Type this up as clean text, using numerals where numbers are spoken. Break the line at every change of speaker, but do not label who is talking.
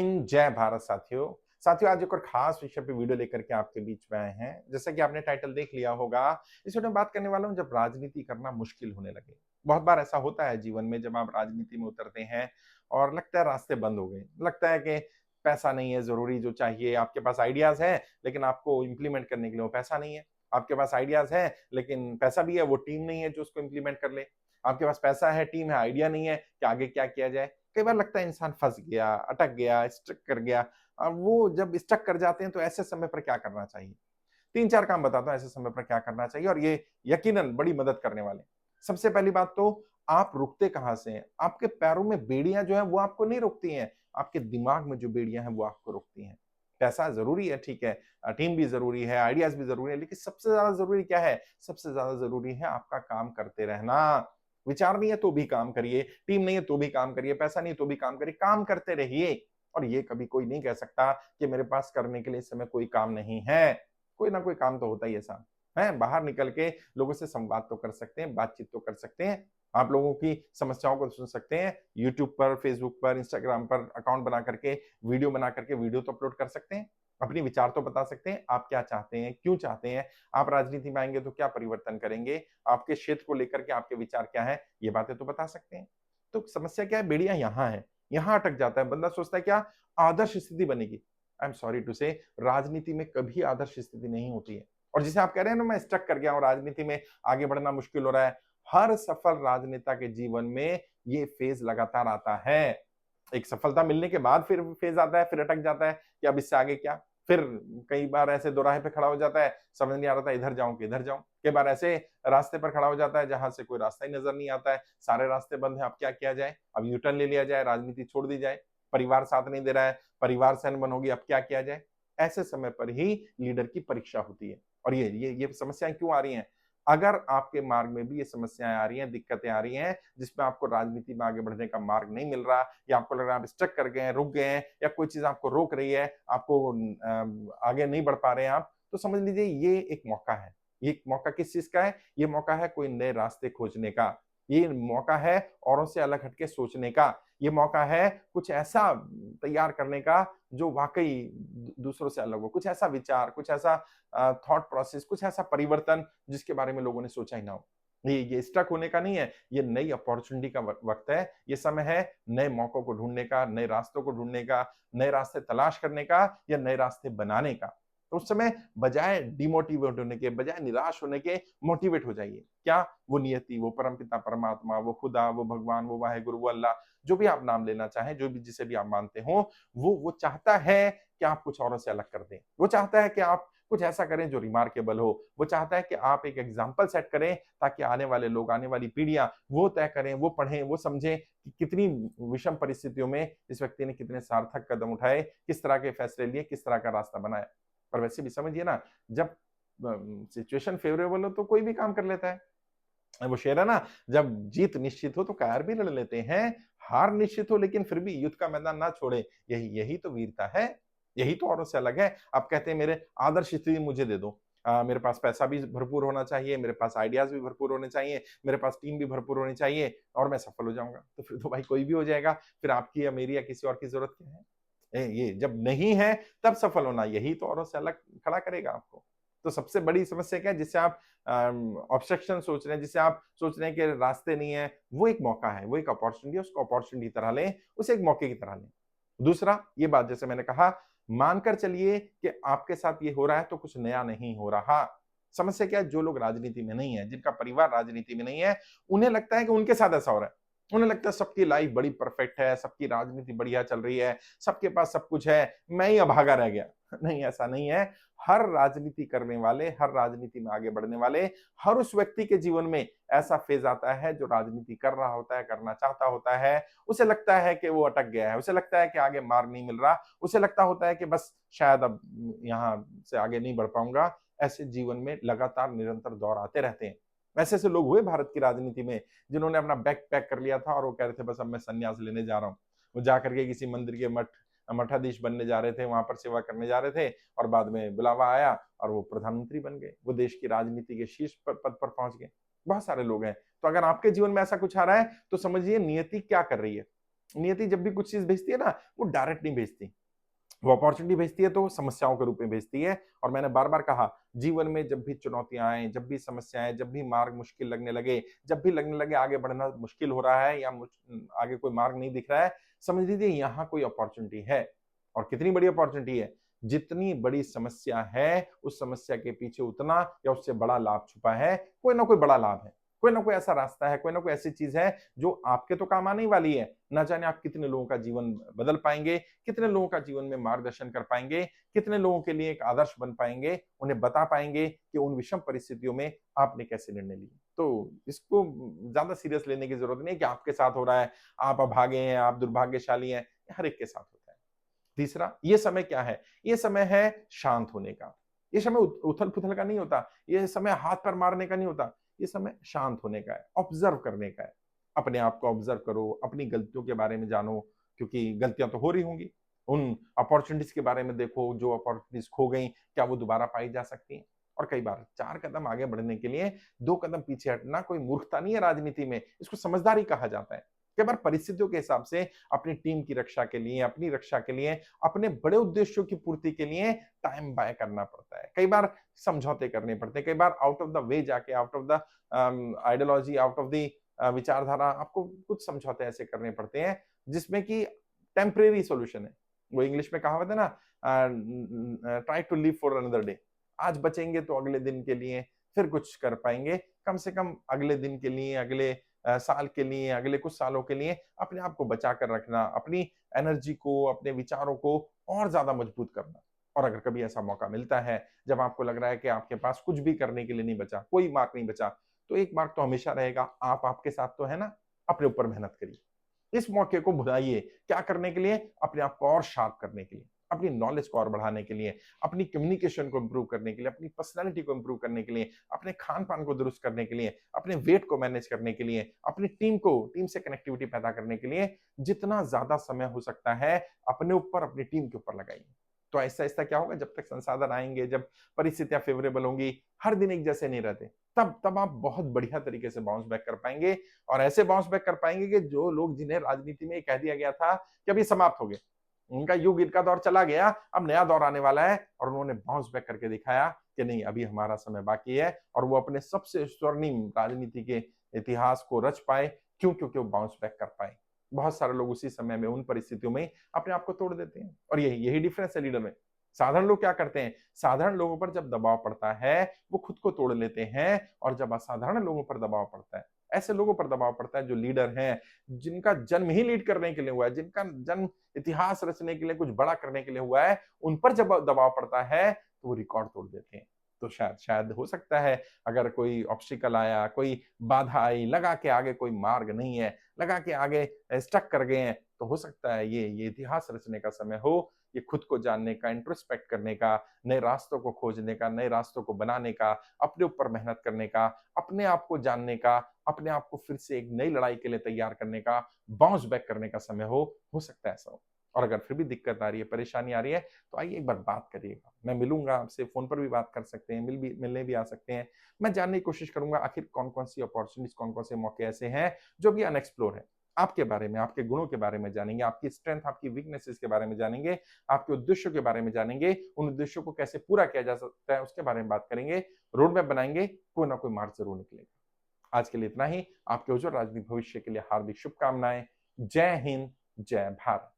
जय भारत साथियों। साथियों, आज एक और खास विषय पे वीडियो लेकर के आपके बीच में आए हैं। जैसा कि आपने टाइटल देख लिया होगा, इस वीडियो में बात करने वाला हूँ जब राजनीति करना मुश्किल होने लगे। बहुत बार ऐसा होता है जीवन में जब आप राजनीति में उतरते हैं और लगता है रास्ते बंद हो गए। लगता है कि पैसा नहीं है ज़रूरी जो चाहिए, आपके पास आइडियाज़ हैं, लेकिन आपको इम्प्लीमेंट करने के लिए वो पैसा नहीं है। आपके पास आइडियाज़ हैं, लेकिन पैसा भी है, वो टीम नहीं है जो उसको इम्प्लीमेंट कर ले। आपके पास पैसा है, टीम है, आइडिया नहीं है कि आगे क्या किया जाए। कई बार लगता है इंसान फँस गया, अटक गया, स्टक कर गया। वो जब स्टक कर जाते हैं तो ऐसे समय पर क्या करना चाहिए? 3-4 काम बताता हूँ ऐसे समय पर क्या करना चाहिए और ये यकीनन बड़ी मदद करने वाले हैं। सबसे पहली बात तो आप रुकते कहाँ से हैं? आपके पैरों में बेड़ियाँ जो हैं वो आपको नहीं रोकती हैं, आपके दिमाग में जो बेड़ियाँ हैं वो आपको रोकती हैं। पैसा ज़रूरी है, ठीक है, टीम भी ज़रूरी है, आइडियाज़ भी ज़रूरी है, लेकिन सबसे ज़्यादा ज़रूरी क्या है? सबसे ज़्यादा ज़रूरी है आपका काम करते रहना। विचार नहीं है तो भी काम करिए, टीम नहीं है तो भी काम करिए, पैसा नहीं है तो भी काम करिए, काम करते रहिए। और ये कभी कोई नहीं कह सकता कि मेरे पास करने के लिए इस समय कोई काम नहीं है। कोई ना कोई काम तो होता ही है साहब, हैं? बाहर निकल के लोगों से संवाद तो कर सकते हैं, बातचीत तो कर सकते हैं। आप लोगों की समस्याओं को सुन सकते हैं। यूट्यूब पर, फेसबुक पर, इंस्टाग्राम पर अकाउंट बना करके, वीडियो बना करके वीडियो तो अपलोड कर सकते हैं। अपने विचार तो बता सकते हैं, आप क्या चाहते हैं, क्यों चाहते हैं, आप राजनीति में आएँगे तो क्या परिवर्तन करेंगे, आपके क्षेत्र को लेकर के आपके विचार क्या हैं, ये बातें तो बता सकते हैं। तो समस्या क्या है? बेड़ियाँ यहाँ हैं, यहाँ अटक जाता है। बंदा सोचता है क्या आदर्श स्थिति बनेगी। आई एम सॉरी टू से राजनीति में कभी आदर्श स्थिति नहीं होती है। और जिसे आप कह रहे हैं ना मैं स्टक कर गया हूँ राजनीति में आगे बढ़ना मुश्किल हो रहा है। हर सफल राजनेता के जीवन में ये फेज़ लगातार आता है। एक सफलता मिलने के बाद फिर फेज़ आता है, फिर अटक जाता है कि अब इससे आगे क्या? फिर कई बार ऐसे दोराहे पे खड़ा हो जाता है, समझ नहीं आ रहा था इधर जाऊँ कि इधर जाऊँ। कई बार ऐसे रास्ते पर खड़ा हो जाता है जहाँ से कोई रास्ता ही नज़र नहीं आता है, सारे रास्ते बंद हैं, अब क्या किया जाए? अब यू टर्न ले लिया जाए, राजनीति छोड़ दी जाए, परिवार साथ नहीं दे रहा है, परिवार से अनबन होगी, अब क्या किया जाए? ऐसे समय पर ही लीडर की परीक्षा होती है। और ये समस्याएँ क्यों आ रही हैं? अगर आपके मार्ग में भी ये समस्याएँ आ रही हैं, दिक्कतें आ रही हैं, जिसमें आपको राजनीति में आगे बढ़ने का मार्ग नहीं मिल रहा या आपको लग रहा है आप स्टक कर गए हैं, रुक गए हैं या कोई चीज़ आपको रोक रही है, आपको आगे नहीं बढ़ पा रहे हैं आप, तो समझ लीजिए ये एक मौका है। ये मौका किस चीज़ का है? ये मौका है कोई नए रास्ते खोजने का। ये मौका है औरों से अलग हट के सोचने का। ये मौका है कुछ ऐसा तैयार करने का जो वाक़ई दूसरों से अलग हो। कुछ ऐसा विचार, कुछ ऐसा थॉट प्रोसेस, कुछ ऐसा परिवर्तन जिसके बारे में लोगों ने सोचा ही ना हो। ये स्टक होने का नहीं है, ये नई अपॉर्च्युनिटी का वक़्त है। ये समय है नए मौकों को ढूँढने का, नए रास्तों को ढूँढने का, नए रास्ते तलाश करने का या नए रास्ते बनाने का। तो उस समय बजाय डिमोटिवेट होने के, बजाय निराश होने के मोटिवेट हो जाइए। क्या? वो नियति, वो परमपिता परमात्मा, वो खुदा, वो भगवान, वो वाहेगुरु, वो अल्लाह, जो भी आप नाम लेना चाहें, जो भी जिसे भी आप मानते हो, वो चाहता है कि आप कुछ औरों से अलग कर दें। वो चाहता है कि आप कुछ ऐसा करें जो रिमार्केबल हो। वो चाहता है कि आप एक एग्ज़ाम्पल सेट करें ताकि आने वाले लोग, आने वाली पीढ़ियाँ वो तय करें, वो पढ़ें, वो समझें कि कितनी विषम परिस्थितियों में इस व्यक्ति ने कितने सार्थक कदम उठाए, किस तरह के फैसले लिए, किस तरह का रास्ता बनाया। और वैसे भी समझिए ना, जब सिचुएशन फ़ेवरेबल हो तो कोई भी काम कर लेता है। वो शेर है ना, जब जीत निश्चित हो तो कायर भी लड़ लेते हैं, हार निश्चित हो लेकिन फिर भी युद्ध का मैदान ना छोड़े। यही यही तो वीरता है, यही तो औरों से अलग है। आप कहते हैं मेरे आदर्श स्थिति मुझे दे दो। मेरे पास पैसा भी भरपूर होना चाहिए, मेरे पास आइडियाज़ भी भरपूर होने चाहिए, मेरे पास टीम भी भरपूर होनी चाहिए और मैं सफल हो जाऊँगा। तो फिर तो भाई कोई भी हो जाएगा, फिर आपकी या मेरी या किसी और की ज़रूरत क्या है? ये जब नहीं है तब सफल होना, यही तो औरों से अलग खड़ा करेगा आपको। तो सबसे बड़ी समस्या क्या है जिससे आप ऑब्स्ट्रक्शन सोच रहे हैं, जिसे आप सोच रहे हैं कि रास्ते नहीं है, वो एक मौका है, वो एक अपॉर्च्युनिटी है, उसको अपॉर्च्युनिटी की तरह लें, उसे एक मौके की तरह लें। दूसरा, ये बात जैसे मैंने कहा, मानकर चलिए कि आपके साथ ये हो रहा है तो कुछ नया नहीं हो रहा। समस्या क्या है, जो लोग राजनीति में नहीं है, जिनका परिवार राजनीति में नहीं है, उन्हें लगता है कि उनके साथ ऐसा हो रहा है। उन्हें लगता है सबकी लाइफ बड़ी परफेक्ट है, सबकी राजनीति बढ़िया चल रही है, सबके पास सब कुछ है, मैं ही अभागा रह गया। नहीं, ऐसा नहीं है। हर राजनीति करने वाले, हर राजनीति में आगे बढ़ने वाले, हर उस व्यक्ति के जीवन में ऐसा फेज़ आता है जो राजनीति कर रहा होता है, करना चाहता होता है, उसे लगता है कि वो अटक गया है, उसे लगता है कि आगे मार्ग नहीं मिल रहा, उसे लगता होता है कि बस शायद अब यहाँ से आगे नहीं बढ़ पाऊँगा। ऐसे जीवन में लगातार निरंतर दौर आते रहते हैं। ऐसे-ऐसे लोग हुए भारत की राजनीति में, जिन्होंने अपना बैग पैक कर लिया था और वो कह रहे थे बस अब मैं संन्यास लेने जा रहा हूँ। वो जाकर के किसी मंदिर के मठाधीश बनने जा रहे थे, वहाँ पर सेवा करने जा रहे थे और बाद में बुलावा आया और वो प्रधानमंत्री बन गए। वो देश की राजनीति के शीर्ष पद पर पहुँच गए। बहुत सारे लोग हैं। तो अगर आपके जीवन में ऐसा कुछ आ रहा है, तो समझिए नियति क्या कर रही है। नियति जब भी कुछ चीज़ भेजती है ना, वो डायरेक्ट नहीं भेजती। वो अपॉर्च्युनिटी भेजती है तो समस्याओं के रूप में भेजती है। और मैंने बार-बार कहा, जीवन में जब भी चुनौतियाँ आएँ, जब भी समस्याएँ, जब भी मार्ग मुश्किल लगने लगे, जब भी लगने लगे आगे बढ़ना मुश्किल हो रहा है या आगे कोई मार्ग नहीं दिख रहा है, समझ लीजिए यहाँ कोई अपॉर्च्युनिटी है। और कितनी बड़ी अपॉर्च्युनिटी है, जितनी बड़ी समस्या है, उस समस्या के पीछे उतना या उससे बड़ा लाभ छुपा है, कोई ना कोई बड़ा लाभ है। कोई ना कोई ऐसा रास्ता है, कोई ना कोई ऐसी चीज़ है जो आपके तो काम आने ही वाली है। ना जाने आप कितने लोगों का जीवन बदल पाएँगे, कितने लोगों का जीवन में मार्गदर्शन कर पाएँगे, कितने लोगों के लिए एक आदर्श बन पाएँगे, उन्हें बता पाएँगे कि उन विषम परिस्थितियों में आपने कैसे निर्णय लिए। तो इसको ज़्यादा सीरियस लेने की ज़रूरत नहीं है कि आपके साथ हो रहा है, आप अभागे हैं, आप दुर्भाग्यशाली हैं, ये हर एक के साथ होता है। तीसरा, ये समय क्या है? ये समय है शांत होने का। ये समय उथल-पुथल का नहीं होता, ये समय हाथ-पैर मारने का नहीं होता, ये समय शांत होने का है, ऑब्ज़र्व करने का है। अपने आप को ऑब्ज़र्व करो, अपनी गलतियों के बारे में जानो, क्योंकि गलतियाँ तो हो रही होंगी। उन अपॉर्च्युनिटीज़ के बारे में देखो, जो अपॉर्च्युनिटीज़ खो गई, क्या वो दोबारा पाई जा सकती हैं? और कई बार 4 कदम आगे बढ़ने के लिए 2 कदम पीछे हटना कोई मूर्खता नहीं है राजनीति में, इसको समझदारी कहा जाता है। कई बार परिस्थितियों के हिसाब से अपनी टीम की रक्षा के लिए, अपनी रक्षा के लिए, अपने बड़े उद्देश्यों की पूर्ति के लिए टाइम बाय करना पड़ता है। कई बार समझौते करने पड़ते हैं, कई बार आउट ऑफ द वे जाके, out of the ideology, out of the विचारधारा आपको कुछ समझौते ऐसे करने पड़ते हैं, जिसमें कि टेम्परेरी सॉल्यूशन है। वो इंग्लिश में कहावत है ना, try to live for another day. आज बचेंगे तो अगले दिन के लिए फिर कुछ कर पाएँगे। कम से कम अगले दिन के लिए, अगले साल के लिए, अगले कुछ सालों के लिए अपने आप को बचा कर रखना, अपनी एनर्जी को, अपने विचारों को और ज़्यादा मजबूत करना। और अगर कभी ऐसा मौका मिलता है, जब आपको लग रहा है कि आपके पास कुछ भी करने के लिए नहीं बचा, कोई मार्ग नहीं बचा, तो एक मार्ग तो हमेशा रहेगा, आप आपके साथ तो है ना, अपने ऊपर मेहनत करिए। इस मौके को भुलाइए, क्या करने के लिए? अपने आप को और शार्प करने के लिए, अपनी नॉलेज को और बढ़ाने के लिए, अपनी कम्युनिकेशन को इम्प्रूव करने के लिए, अपनी पर्सनैलिटी को इम्प्रूव करने के लिए, अपने खान-पान को दुरुस्त करने के लिए, अपने वेट को मैनेज करने के लिए, अपनी टीम से कनेक्टिविटी पैदा करने के लिए, जितना ज़्यादा समय हो सकता है, अपने ऊपर, अपनी टीम के ऊपर लगाइए। तो आहिस्ता-आहिस्ता क्या होगा, जब तक संसाधन आएँगे, जब परिस्थितियाँ फ़ेवरेबल होंगी, हर दिन एक जैसे नहीं रहते, तब आप बहुत बढ़िया तरीके से बाउंस बैक कर पाएँगे। और ऐसे बाउंस बैक कर पाएँगे कि जो लोग, जिन्हें राजनीति में कह दिया गया था कि अब ये समाप्त हो गए, उनका युग इनका दौर चला गया, अब नया दौर आने वाला है, और उन्होंने बाउंस बैक करके दिखाया कि नहीं, अभी हमारा समय बाकी है, और वो अपने सबसे स्वर्णिम राजनीति के इतिहास को रच पाए। क्यों? क्योंकि वो बाउंस बैक कर पाए। बहुत सारे लोग उसी समय में, उन परिस्थितियों में अपने आप को तोड़ देते हैं, और यही यही डिफरेंस है लीडर में। साधारण लोग क्या करते हैं? साधारण लोगों पर जब दबाव पड़ता है, वो खुद को तोड़ लेते हैं, और जब असाधारण लोगों पर दबाव पड़ता है, ऐसे लोगों पर दबाव पड़ता है जो लीडर हैं, जिनका जन्म ही लीड करने के लिए हुआ है, जिनका जन्म इतिहास रचने के लिए, कुछ बड़ा करने के लिए हुआ है, उन पर जब दबाव पड़ता है, तो वो रिकॉर्ड तोड़ देते हैं। तो शायद शायद हो सकता है, अगर कोई ऑब्स्टिकल आया, कोई बाधा आई, लगा कि आगे कोई मार्ग नहीं है, लगा कि आगे स्टक कर गए हैं, तो हो सकता है ये इतिहास रचने का समय हो, ये खुद को जानने का, इंट्रोस्पेक्ट करने का, नए रास्तों को खोजने का, नए रास्तों को बनाने का, अपने ऊपर मेहनत करने का, अपने आप को जानने का, अपने आप को फिर से एक नई लड़ाई के लिए तैयार करने का, बाउंस बैक करने का समय हो सकता है ऐसा हो। और अगर फिर भी दिक्कत आ रही है, परेशानी आ रही है, तो आइए एक बार बात करिएगा। मैं मिलूँगा आपसे, फ़ोन पर भी बात कर सकते हैं, मिलने भी आ सकते हैं। मैं जानने की कोशिश करूँगा आखिर कौन-कौन सी अपॉर्च्युनिटीज़, कौन-कौन से मौके ऐसे हैं, जो अभी अनएक्सप्लोर हैं। आपके बारे में, आपके गुणों के बारे में जानेंगे, आपकी स्ट्रेंथ, आपकी वीकनेसेस के बारे में जानेंगे, आपके उद्देश्यों के बारे में जानेंगे, उन उद्देश्यों को कैसे पूरा किया जा सकता है, उसके बारे में बात करेंगे, रोड मैप बनाएँगे, कोई ना कोई मार्ग ज़रूर निकलेगा। आज के लिए इतना ही। आपके उज्ज्वल राजनीतिक भविष्य के लिए हार्दिक शुभकामनाएँ। जय हिंद, जय भारत।